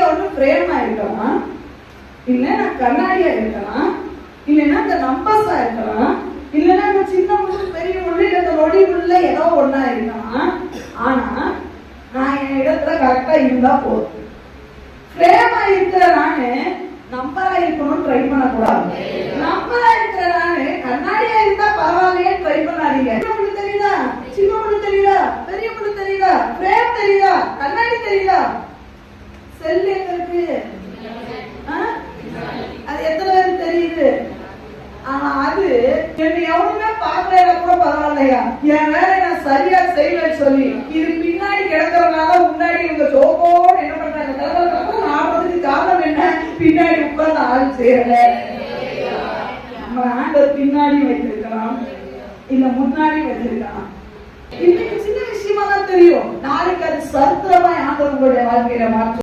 ஒண்ணு பிரேமா இருக்கலாம், இல்லைன்னா கண்ணாடியா இருக்கலாம், இல்லைன்னா இந்த நம்பர்ஸா இருக்கலாம், இல்லைன்னா இந்த சின்ன முள்ளு பெரிய முள்ளு இல்ல இந்த நொடி முள்ள ஏதோ ஒண்ணா இருக்கலாம். ஆனா நான் என் இடத்துல கரெக்டா இருந்தா போதும். பிரேமா இருக்கிற நானு நம்பரா இருக்கணும்னு ட்ரை பண்ணக்கூடாது. நம்பரா இருக்கிற நானு கண்ணாடியா இருந்தா பரவாயில்லையே ட்ரை பண்ணாதீங்க. தெரியுதா, சின்ன முள்ளு தெரியுதா, பெரிய முள்ளு தெரியுதா, பிரேம் தெரியுதா, கண்ணாடி தெரியுதா, செல் எங்க இருக்கு, அது எத்தனை பேருக்கு தெரியுது? ஆனா அது என்ன எவனுமே பார்க்கல கூட பரவாயில்லையா, என் வேலை நான் சரியா செய்யலன்னு சொல்லி இது பின்னாடி கிடக்கிறதுனால முன்னாடி இவங்க சோகோடு என்ன பண்றாங்க, ஆடுறதுக்கு காரணம் என்ன, பின்னாடி உட்கார்ந்து ஆள் செய்யல. நம்ம ஆண்டவர் பின்னாடி வைத்திருக்கலாம், இல்ல முன்னாடி வைத்திருக்கலாம். இன்னைக்கு சின்ன விஷயமா தான் தெரியும், நாளைக்கு அது சரித்திரமா ஆண்டவர் உங்களுடைய வாழ்க்கையில மாற்றம்.